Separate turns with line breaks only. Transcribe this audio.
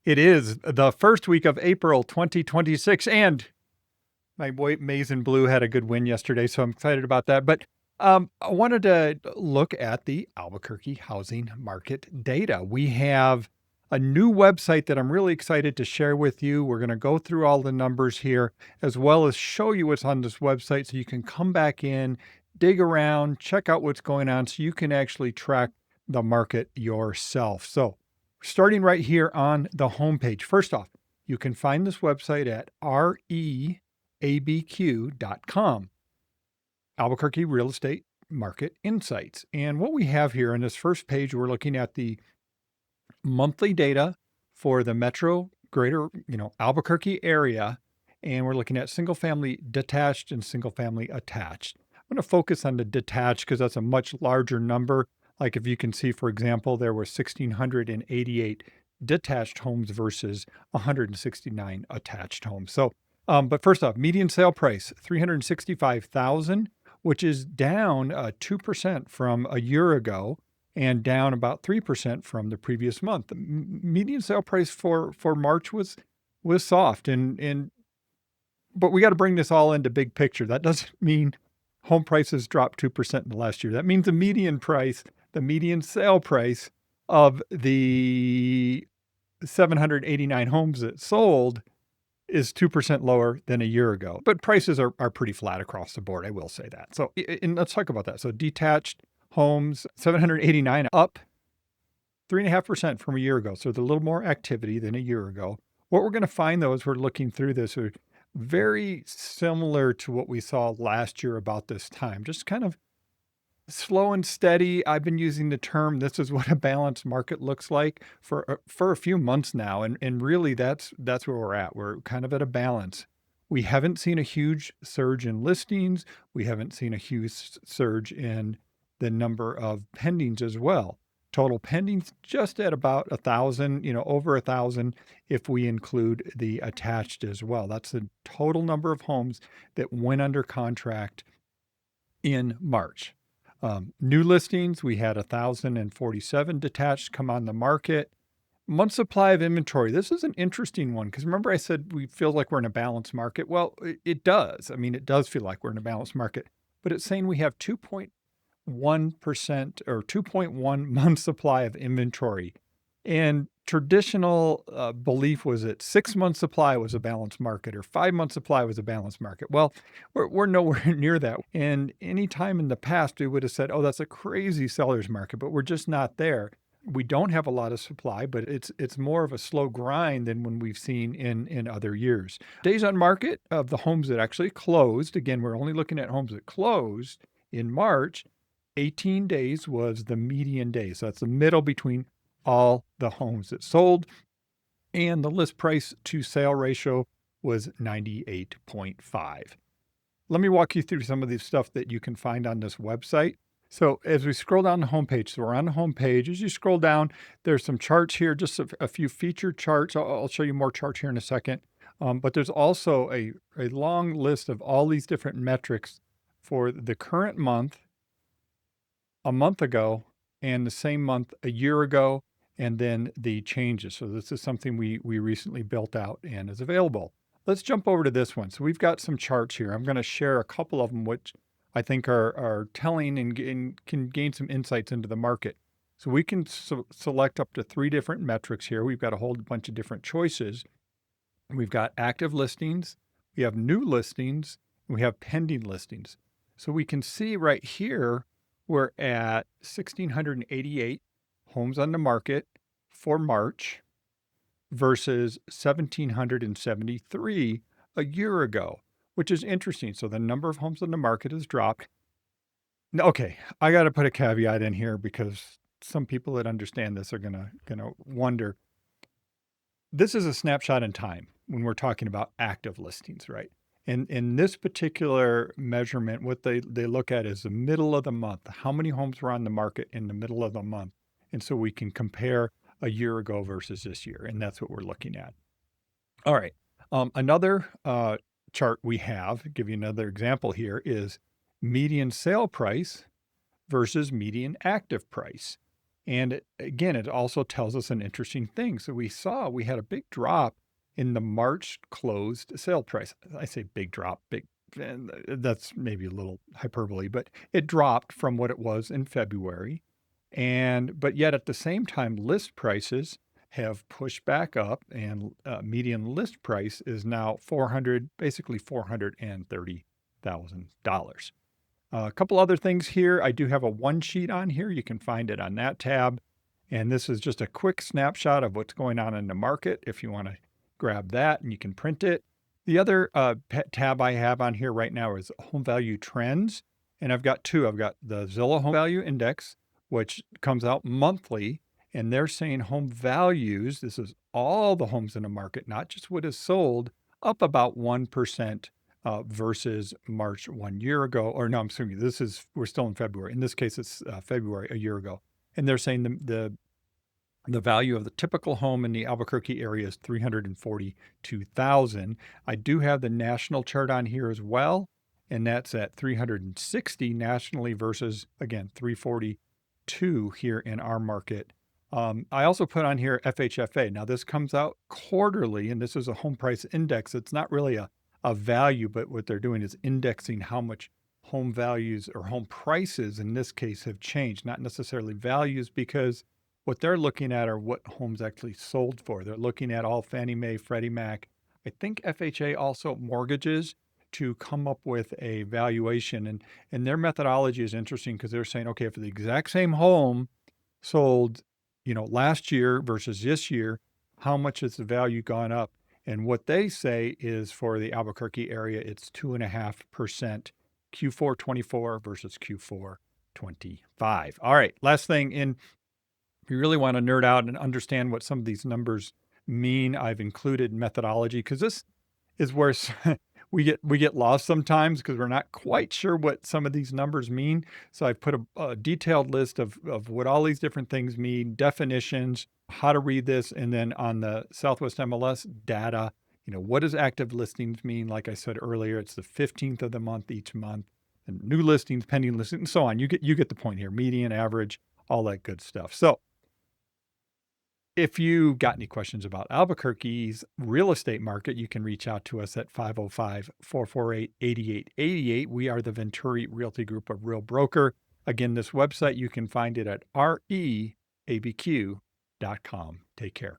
It is the first week of April 2026, and my boy Maize and Blue had a good win yesterday, so I'm excited about that. But I wanted to look at the Albuquerque housing market data. We have a new website that I'm really excited to share with you. We're going to go through all the numbers here, as well as show you what's on this website so you can come back in, dig around, check out what's going on so you can actually track the market yourself. So, starting right here on the homepage. First off, you can find this website at reabq.com, Albuquerque Real Estate Market Insights. And what we have here on this first page, we're looking at the monthly data for the metro greater, Albuquerque area. And we're looking at single family detached and single family attached. I'm going to focus on the detached because that's a much larger number. Like if you can see, for example, there were 1,688 detached homes versus 169 attached homes. So, but first off, median sale price, 365,000, which is down 2% from a year ago and down about 3% from the previous month. The median sale price for March was soft, but we got to bring this all into big picture. That doesn't mean home prices dropped 2% in the last year. That means the median sale price of the 789 homes that sold is 2% lower than a year ago. But prices are pretty flat across the board, I will say that. So, and let's talk about that. So detached homes, 789 up 3.5% from a year ago. So there's a little more activity than a year ago. What we're going to find, though, as we're looking through this, are very similar to what we saw last year about this time. Just kind of slow and steady. I've been using the term, this is what a balanced market looks like for a few months now. And really that's where we're at. We're kind of at a balance. We haven't seen a huge surge in listings. We haven't seen a huge surge in the number of pendings as well. Total pendings just at about 1,000, over 1,000 if we include the attached as well. That's the total number of homes that went under contract in March. New listings, we had 1,047 detached come on the market. Month supply of inventory. This is an interesting one because remember I said we feel like we're in a balanced market. Well, it does. I mean, it does feel like we're in a balanced market, but it's saying we have 2.1% or 2.1 month supply of inventory. And traditional belief was that 6 month supply was a balanced market or 5 month supply was a balanced market. Well, we're nowhere near that. And any time in the past, we would have said, oh, that's a crazy seller's market, but we're just not there. We don't have a lot of supply, but it's more of a slow grind than when we've seen in other years. Days on market of the homes that actually closed, again, we're only looking at homes that closed in March, 18 days was the median day. So that's the middle between all the homes that sold. And the list price to sale ratio was 98.5. Let me walk you through some of the stuff that you can find on this website. So as we scroll down the homepage, so we're on the homepage. As you scroll down, there's some charts here, just a few featured charts. I'll show you more charts here in a second. But there's also a long list of all these different metrics for the current month, a month ago, and the same month a year ago, and then the changes. So this is something we recently built out and is available. Let's jump over to this one. So we've got some charts here. I'm going to share a couple of them, which I think are telling and can gain some insights into the market. So we can select up to 3 different metrics here. We've got a whole bunch of different choices. We've got active listings, we have new listings, and we have pending listings. So we can see right here, we're at 1,688 homes on the market for March versus 1,773 a year ago, which is interesting. So the number of homes on the market has dropped. Okay, I got to put a caveat in here because some people that understand this are gonna wonder. This is a snapshot in time when we're talking about active listings, right? And in this particular measurement, what they look at is the middle of the month. How many homes were on the market in the middle of the month? And so we can compare a year ago versus this year, and that's what we're looking at. All right, another chart we have, give you another example here, is median sale price versus median active price. And again, it also tells us an interesting thing. So we had a big drop in the March closed sale price. I say big drop, big, and that's maybe a little hyperbole, but it dropped from what it was in February. But yet at the same time, list prices have pushed back up, and median list price is now basically $430,000. A couple other things here. I do have a one sheet on here. You can find it on that tab. And this is just a quick snapshot of what's going on in the market. If you want to grab that and you can print it. The other tab I have on here right now is home value trends. And I've got two. I've got the Zillow Home Value Index, which comes out monthly. And they're saying home values, this is all the homes in the market, not just what is sold, up about 1% versus March 1 year ago. Or no, I'm assuming we're still in February. In this case, it's February a year ago. And they're saying the value of the typical home in the Albuquerque area is $342,000. I do have the national chart on here as well, and that's at 360 nationally versus, again, 342 here in our market. I also put on here FHFA. Now, this comes out quarterly, and this is a home price index. It's not really a value, but what they're doing is indexing how much home values or home prices in this case have changed, not necessarily values, because what they're looking at are what homes actually sold for. They're looking at all Fannie Mae, Freddie Mac. I think FHA also mortgages to come up with a valuation. And their methodology is interesting because they're saying, okay, if the exact same home sold, last year versus this year, how much has the value gone up? And what they say is for the Albuquerque area, it's 2.5% Q4 24 versus Q4 25. All right, last thing, if you really want to nerd out and understand what some of these numbers mean, I've included methodology because this is where we get lost sometimes because we're not quite sure what some of these numbers mean. So I've put a detailed list of what all these different things mean, definitions, how to read this, and then on the Southwest MLS data, what does active listings mean? Like I said earlier, it's the 15th of the month each month, and new listings, pending listings, and so on. You get the point here, median, average, all that good stuff. So if you got any questions about Albuquerque's real estate market, you can reach out to us at 505-448-8888. We are the Venturi Realty Group of Real Broker. Again, this website, you can find it at reabq.com. Take care.